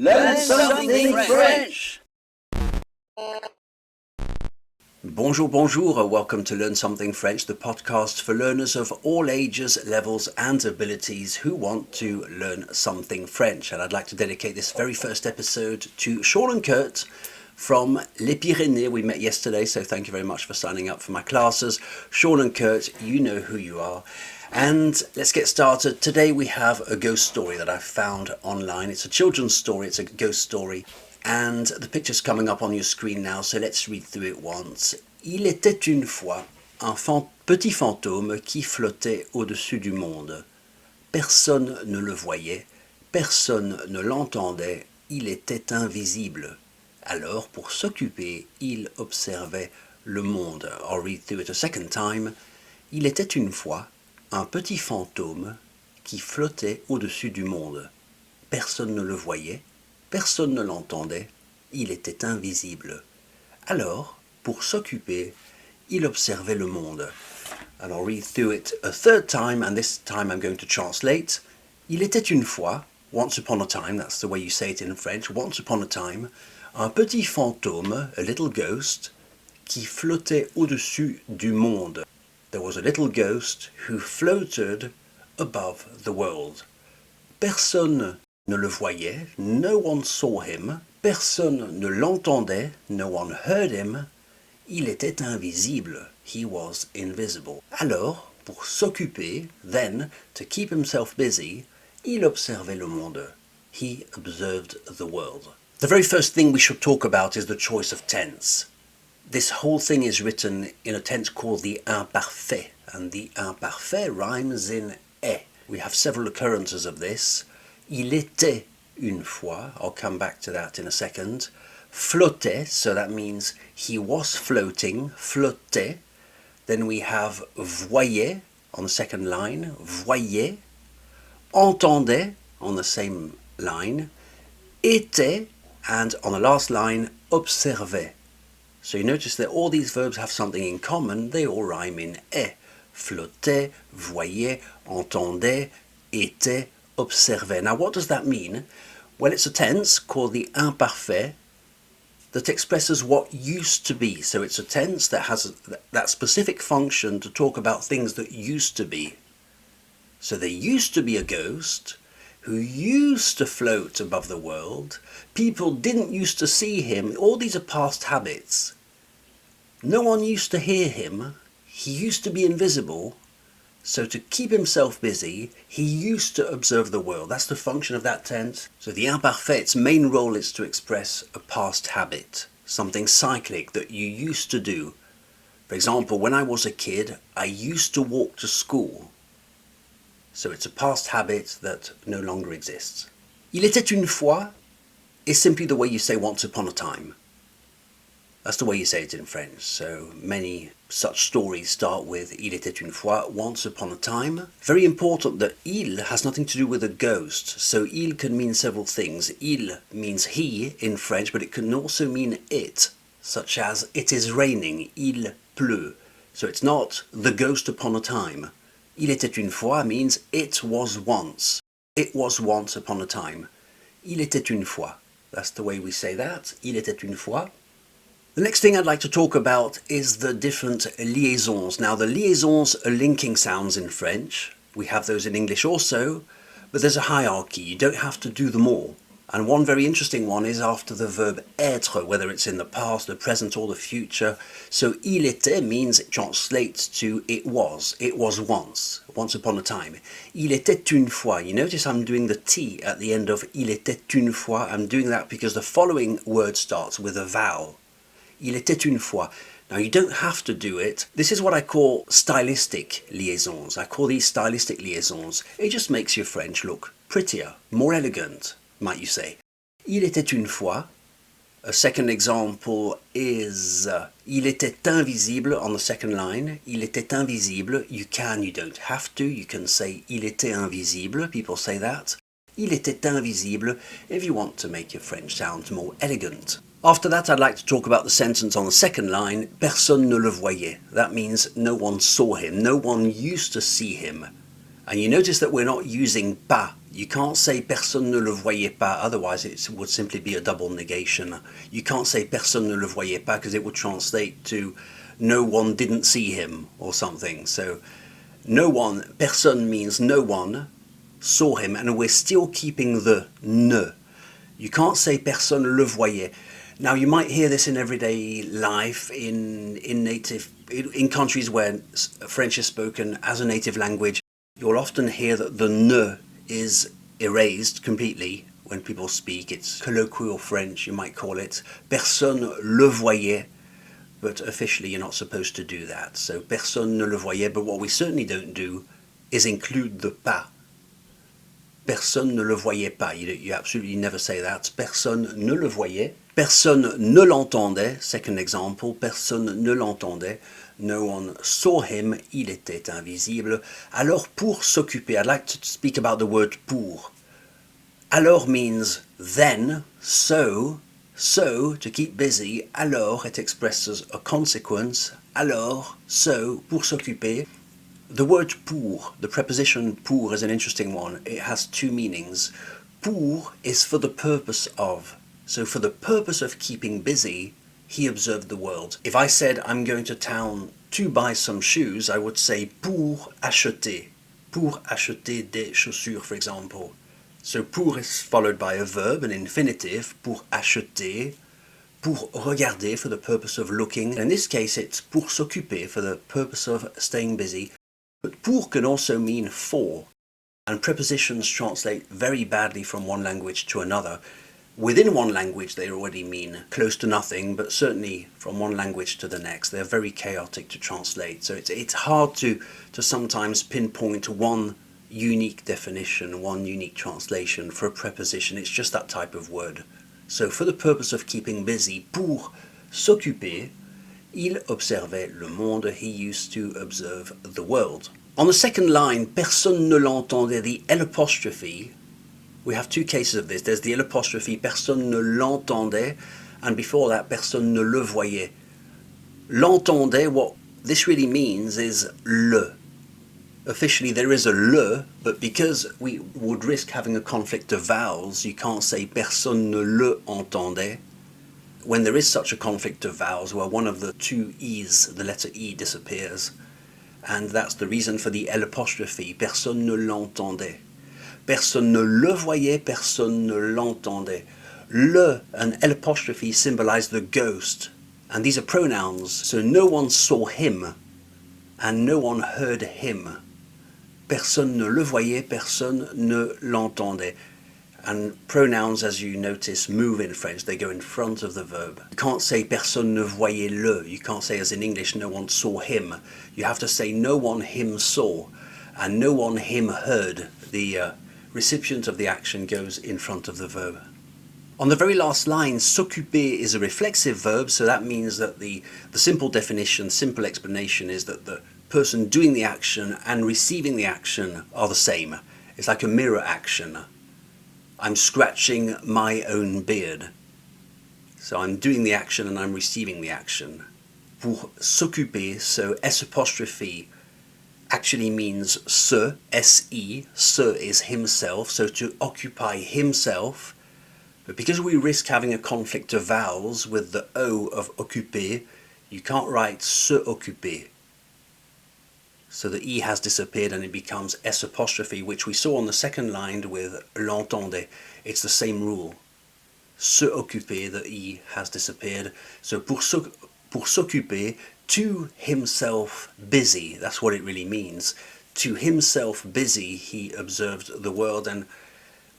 Learn something French! Bonjour, bonjour. Welcome to Learn Something French, the podcast for learners of all ages, levels and abilities who want to learn something French. And I'd like to dedicate this very first episode to Sean and Kurt from Les Pyrénées. We met yesterday, so thank you very much for signing up for my classes. Sean and Kurt, you know who you are. And let's get started. Today we have a ghost story that I found online. It's a children's story, it's a ghost story. And the picture's coming up on your screen now, so let's read through it once. Il était une fois un petit fantôme qui flottait au-dessus du monde. Personne ne le voyait, personne ne l'entendait, il était invisible. Alors, pour s'occuper, il observait le monde. I'll read through it a second time. Il était une fois un petit fantôme qui flottait au-dessus du monde. Personne ne le voyait, personne ne l'entendait, il était invisible. Alors, pour s'occuper, il observait le monde. And I'll read through it a third time, and this time I'm going to translate. Il était une fois, once upon a time, that's the way you say it in French, once upon a time, un petit fantôme, a little ghost, qui flottait au-dessus du monde. There was a little ghost who floated above the world. Personne ne le voyait, no one saw him. Personne ne l'entendait, no one heard him. Il était invisible, he was invisible. Alors, pour s'occuper, then, to keep himself busy, il observait le monde. He observed the world. The very first thing we should talk about is the choice of tense. This whole thing is written in a tense called the imparfait, and the imparfait rhymes in est. We have several occurrences of this. Il était une fois, I'll come back to that in a second. Flottait, so that means he was floating, flottait. Then we have voyait on the second line, voyait. Entendait on the same line. Était, and on the last line, observait. So you notice that all these verbs have something in common, they all rhyme in est. Flottait, voyait, entendait, était, observait. Now what does that mean? Well, it's a tense called the imparfait that expresses what used to be. So it's a tense that has that specific function to talk about things that used to be. So there used to be a ghost who used to float above the world. People didn't used to see him. All these are past habits. No one used to hear him. He used to be invisible. So to keep himself busy, he used to observe the world. That's the function of that tense. So the imparfait's main role is to express a past habit, something cyclic that you used to do. For example, when I was a kid, I used to walk to school. So it's a past habit that no longer exists. Il était une fois is simply the way you say once upon a time. That's the way you say it in French. So many such stories start with Il était une fois, once upon a time. Very important that il has nothing to do with a ghost. So il can mean several things. Il means he in French, but it can also mean it, such as it is raining, il pleut. So it's not the ghost upon a time. Il était une fois means it was once. It was once upon a time. Il était une fois. That's the way we say that. Il était une fois. The next thing I'd like to talk about is the different liaisons. Now, the liaisons are linking sounds in French. We have those in English also, but there's a hierarchy. You don't have to do them all. And one very interesting one is after the verb être, whether it's in the past, the present, or the future. So il était means it translates to it was. It was once upon a time. Il était une fois. You notice I'm doing the T at the end of il était une fois. I'm doing that because the following word starts with a vowel. Il était une fois. Now you don't have to do it. This is what I call stylistic liaisons. I call these stylistic liaisons. It just makes your French look prettier, more elegant, might you say. Il était une fois. A second example is il était invisible on the second line. Il était invisible. You don't have to. You can say il était invisible. People say that. Il était invisible if you want to make your French sound more elegant. After that, I'd like to talk about the sentence on the second line, personne ne le voyait. That means no one saw him, no one used to see him. And you notice that we're not using pas You can't say personne ne le voyait pas, otherwise it would simply be a double negation. You can't say personne ne le voyait pas because it would translate to no one didn't see him or something. So no one, personne means no one saw him, and we're still keeping the ne. You can't say personne le voyait. Now you might hear this in everyday life in countries where French is spoken as a native language. You'll often hear that the ne is erased completely when people speak. It's colloquial French, you might call it. Personne le voyait, but officially you're not supposed to do that. So personne ne le voyait, but what we certainly don't do is include the pas. Personne ne le voyait pas. You absolutely never say that. Personne ne le voyait. Personne ne l'entendait. Second example. Personne ne l'entendait. No one saw him. Il était invisible. Alors pour s'occuper, I'd like to speak about the word pour. Alors means then, so, to keep busy. Alors, it expresses a consequence. Alors, so, pour s'occuper. The word pour, the preposition pour, is an interesting one. It has two meanings. Pour is for the purpose of. So for the purpose of keeping busy, he observed the world. If I said I'm going to town to buy some shoes, I would say pour acheter. Pour acheter des chaussures, for example. So pour is followed by a verb, an infinitive, pour acheter, pour regarder, for the purpose of looking. In this case, it's pour s'occuper, for the purpose of staying busy. But pour can also mean for, and prepositions translate very badly from one language to another. Within one language they already mean close to nothing, but certainly from one language to the next they're very chaotic to translate. So it's hard to sometimes pinpoint one unique definition, one unique translation for a preposition. It's just that type of word. So for the purpose of keeping busy, pour s'occuper, il observait le monde. He used to observe the world. On the second line, personne ne l'entendait, the L apostrophe, we have two cases of this. There's the L apostrophe, personne ne l'entendait, and before that, personne ne le voyait. L'entendait, what this really means is le. Officially there is a le, but because we would risk having a conflict of vowels, you can't say personne ne le entendait. When there is such a conflict of vowels where one of the two E's, the letter E, disappears, and that's the reason for the L apostrophe, personne ne l'entendait. Personne ne le voyait, personne ne l'entendait. Le and L apostrophe symbolize the ghost, and these are pronouns, so no one saw him, and no one heard him. Personne ne le voyait, personne ne l'entendait. And pronouns, as you notice, move in French. They go in front of the verb. You can't say personne ne voyait le. You can't say, as in English, no one saw him. You have to say no one him saw, and no one him heard. The recipient of the action goes in front of the verb. On the very last line, s'occuper is a reflexive verb, so that means that the simple definition, simple explanation is that the person doing the action and receiving the action are the same. It's like a mirror action. I'm scratching my own beard. So I'm doing the action and I'm receiving the action. Pour s'occuper, so S apostrophe actually means se, S-E, se is himself, so to occupy himself. But because we risk having a conflict of vowels with the O of occuper, you can't write se occuper. So the E has disappeared and it becomes S apostrophe, which we saw on the second line with l'entendait. It's the same rule. Se occuper, the E has disappeared. So pour s'occuper, to himself busy, that's what it really means. To himself busy, he observed the world, and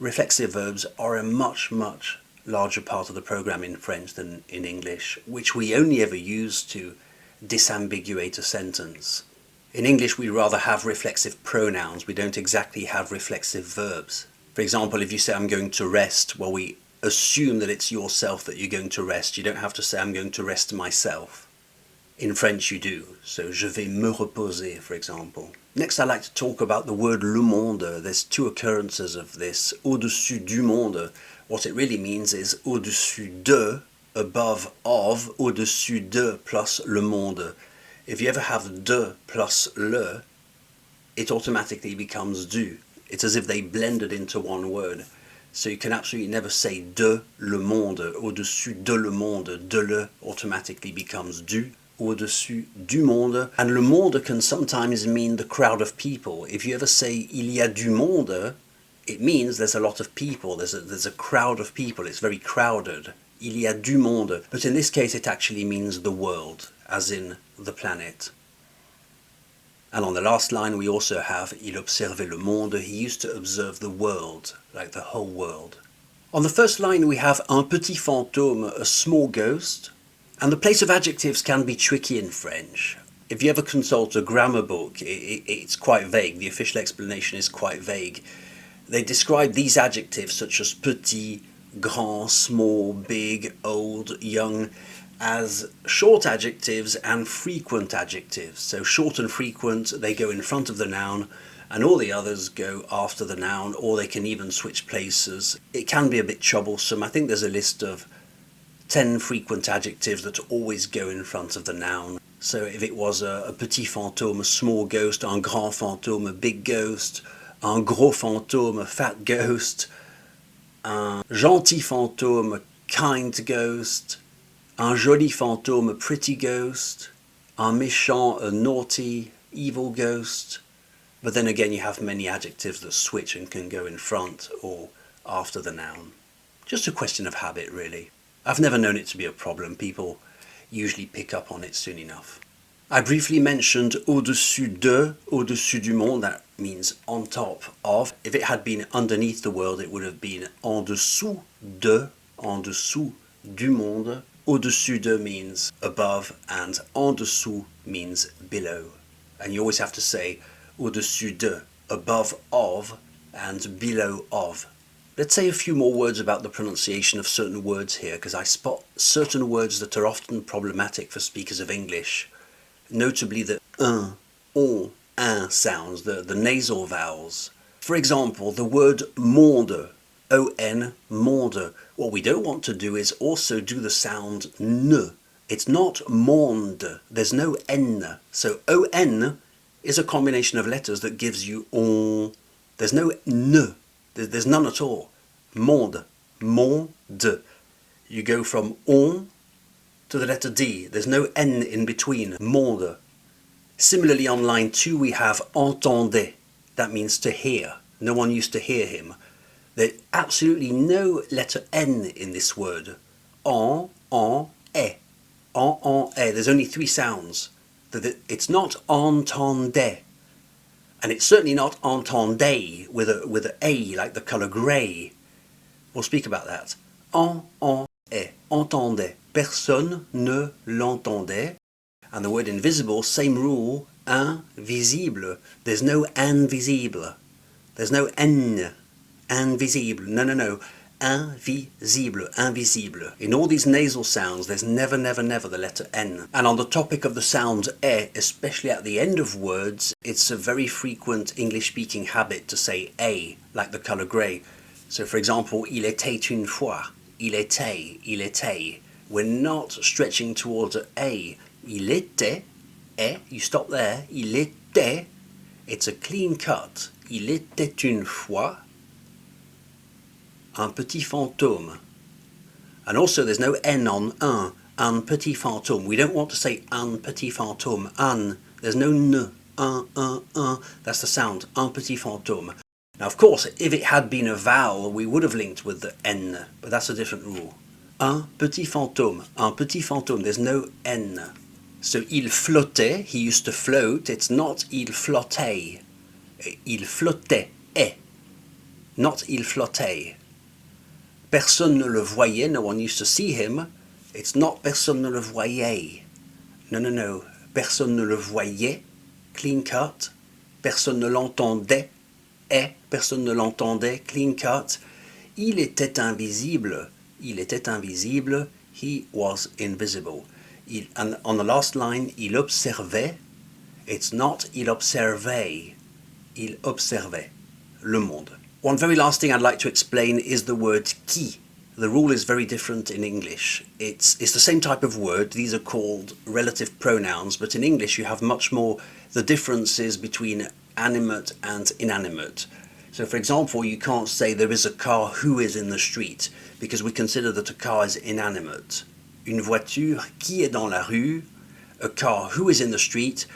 reflexive verbs are a much, much larger part of the program in French than in English, which we only ever use to disambiguate a sentence. In English, we rather have reflexive pronouns. We don't exactly have reflexive verbs. For example, if you say, I'm going to rest, well, we assume that it's yourself that you're going to rest. You don't have to say, I'm going to rest myself. In French, you do. So, je vais me reposer, for example. Next, I'd like to talk about the word le monde. There's two occurrences of this. Au-dessus du monde. What it really means is au-dessus de, above of, au-dessus de plus le monde. If you ever have de plus le, it automatically becomes du. It's as if they blended into one word. So you can absolutely never say de le monde, au-dessus de le monde. De le automatically becomes du, au-dessus du monde. And le monde can sometimes mean the crowd of people. If you ever say il y a du monde, it means there's a lot of people, there's a crowd of people, it's very crowded. Il y a du monde. But in this case it actually means the world, as in the planet. And on the last line we also have il observait le monde, he used to observe the world, like the whole world. On the first line we have un petit fantôme, a small ghost, and the place of adjectives can be tricky in French. If you ever consult a grammar book, it's quite vague, the official explanation is quite vague. They describe these adjectives such as petit, grand, small, big, old, young, as short adjectives and frequent adjectives. So short and frequent, they go in front of the noun, and all the others go after the noun, or they can even switch places. It can be a bit troublesome. I think there's a list of 10 frequent adjectives that always go in front of the noun. So if it was a petit fantôme, a small ghost, un grand fantôme, a big ghost, un gros fantôme, a fat ghost, un gentil fantôme, a kind ghost, un joli fantôme, a pretty ghost, un méchant, a naughty, evil ghost. But then again you have many adjectives that switch and can go in front or after the noun. Just a question of habit, really. I've never known it to be a problem. People usually pick up on it soon enough. I briefly mentioned au-dessus de, au-dessus du monde, that means on top of. If it had been underneath the world, it would have been en dessous de, en dessous du monde. Au-dessus de means above, and en dessous means below. And you always have to say au-dessus de, above of, and below of. Let's say a few more words about the pronunciation of certain words here, because I spot certain words that are often problematic for speakers of English. Notably the un, on, sounds, the nasal vowels. For example, the word monde, O-N, monde. What we don't want to do is also do the sound n. It's not monde, there's no n. So O-N is a combination of letters that gives you on. There's no n, there's none at all. Monde, monde. You go from on to the letter D. There's no N in between. Monde. Similarly, on line 2 we have entendez. That means to hear. No one used to hear him. There's absolutely no letter N in this word. En, eh. En, eh. There's only 3 sounds. It's not entendez. And it's certainly not entendez with a A like the colour grey. We'll speak about that. En, eh. Entendez. Personne ne l'entendait. And the word invisible, same rule, invisible. There's no invisible. There's no N. Invisible. No. Invisible. Invisible. In all these nasal sounds, there's never the letter N. And on the topic of the sound E, especially at the end of words, it's a very frequent English-speaking habit to say A, like the colour grey. So for example, il était une fois. Il était. We're not stretching towards an A. Il était, you stop there. Il était, it's a clean cut. Il était une fois un petit fantôme. And also there's no N on un petit fantôme. We don't want to say un petit fantôme. There's no N. Un. That's the sound. Un petit fantôme. Now of course, if it had been a vowel, we would have linked with the N, but that's a different rule. Un petit fantôme, there's no N. So il flottait, he used to float, it's not il flottait. Il flottait, not il flottait. Personne ne le voyait, no one used to see him, it's not personne ne le voyait. No, personne ne le voyait, clean cut. Personne ne l'entendait, personne ne l'entendait, clean cut. Il était invisible, he was invisible. And on the last line, il observait, it's not il observait, le monde. One very last thing I'd like to explain is the word qui. The rule is very different in English. It's the same type of word, these are called relative pronouns, but in English you have much more the differences between animate and inanimate. So for example, you can't say there is a car who is in the street because we consider that a car is inanimate. Une voiture qui est dans la rue, a car who is in the street.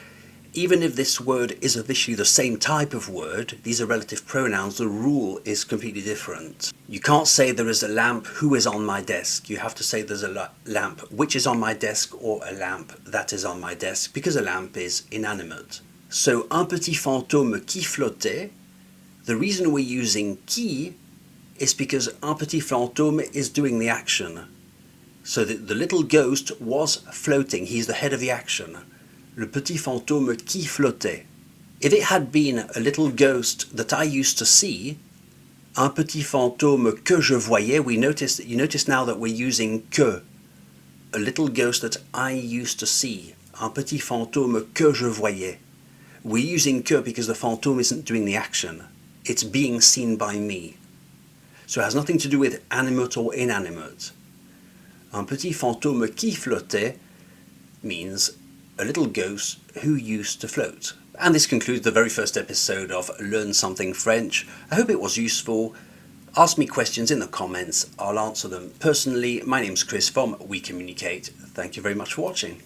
Even if this word is officially the same type of word, these are relative pronouns, the rule is completely different. You can't say there is a lamp who is on my desk. You have to say there's a lamp which is on my desk or a lamp that is on my desk because a lamp is inanimate. So, un petit fantôme qui flottait, the reason we're using qui is because un petit fantôme is doing the action. So the little ghost was floating, he's the head of the action. Le petit fantôme qui flottait. If it had been a little ghost that I used to see, un petit fantôme que je voyais, you notice now that we're using que. A little ghost that I used to see. Un petit fantôme que je voyais. We're using que because the fantôme isn't doing the action. It's being seen by me. So it has nothing to do with animate or inanimate. Un petit fantôme qui flottait means a little ghost who used to float. And this concludes the very first episode of Learn Something French. I hope it was useful. Ask me questions in the comments. I'll answer them personally. My name's Chris from We Communicate. Thank you very much for watching.